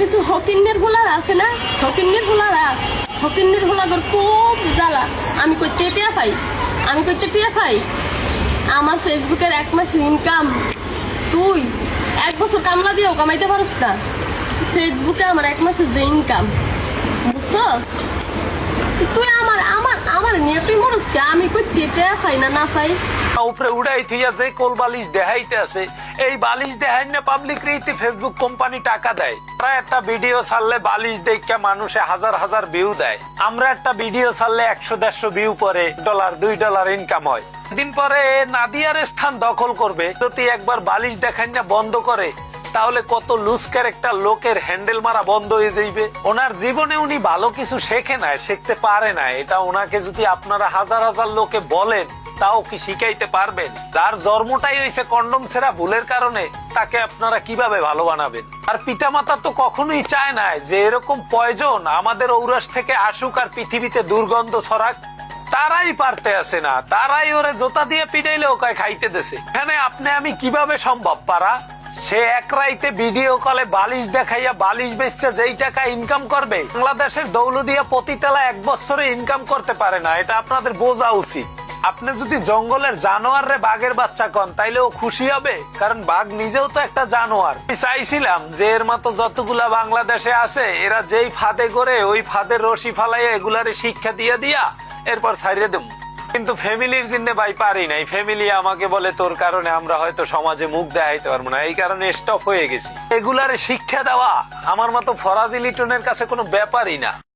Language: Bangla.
কিছু হকিন্নের হোলার আছে না, হকিন্নের হোলাগর খুব জ্বালা। আমি কইতে টিয়া পাই আমার ফেসবুকের 1 মাসের ইনকাম তুই 1 বছর কামলা দিয়েও কামাইতে পারস না। ফেসবুকে আমার 1 মাসের যে ইনকাম, বুঝছস? তুই আমার নিয়ে তুই মরস কে? আমি কইতে টিয়া পাই না পাই উপরে উড়াই থইয়া যে কোল বালিশ দেখাইতে আছে, এই বালিশ দেখাই না পাবলিক রীতি ফেসবুক কোম্পানি টাকা দেয়। তারা একটা ভিডিও ছাড়লে বালিশ দেখে মানুষে হাজার হাজার ভিউ দেয়। আমরা একটা ভিডিও ছাড়লে 100-150 ভিউ পরে $2 ইনকাম হয়। দিন পরে নাদিয়ার স্থান দখল করবে। যদি একবার বালিশ দেখাই না বন্ধ করে, তাহলে কত লুজ ক্যারেক্টার লোকের হ্যান্ডেল মারা বন্ধ হয়ে যাইবে। ওনার জীবনে উনি ভালো কিছু শেখে নাই, শিখতে পারে না। এটা ওনাকে যদি আপনারা হাজার হাজার লোকে বলেন, তাও কি শিখাইতে পারবেন? যার জন্মটাই হয়েছে কন্ডম ছেঁড়া ভুলের কারণে, তাকে আপনারা কিভাবে ভালো বানাবেন? আর পিতামাতা তো কখনোই চায় না যে এরকম পয়জন আমাদের ঔরাস থেকে আসুক আর পৃথিবীতে দুর্গন্ধ ছড়াক। তারাই পারতে আসে না, তারাই ওরে জোতা দিয়ে পিটাইলে ওকে খাইতে দেছে। এখানে আপনি আমি কিভাবে সম্ভব পারা? সে এক রাইতে ভিডিও কলে বালিশ দেখাইয়া বালিশ বেচছে যেই টাকা ইনকাম করবে, বাংলাদেশের দৌলদিয়া পতিতালা 1 বছরে ইনকাম করতে পারে না। এটা আপনাদের বোঝা উচিত। আপনি যদি জঙ্গলের জানোয়ার রে বাঘের বাচ্চা কন, তাইলে ও খুশি হবে, কারণ বাঘ নিজেও তো একটা জানোয়ার। চাইছিলাম যে এর মতো যতগুলা বাংলাদেশে আছে, এরা যেই ফাঁদে করে ওই ফাঁদের রশি ফালাইয়া এগুলারে শিক্ষা দিয়া এরপর ছাড়িয়ে দেব। কিন্তু ফ্যামিলির জন্য ভাই পারি নাই। ফ্যামিলি আমাকে বলে তোর কারণে আমরা হয়তো সমাজে মুখ দেখাইতে পারবো না, এই কারণে স্টপ হয়ে গেছি। এগুলারে শিক্ষা দেওয়া আমার মতো ফরাজি লিটনের কাছে কোনো ব্যাপারই না।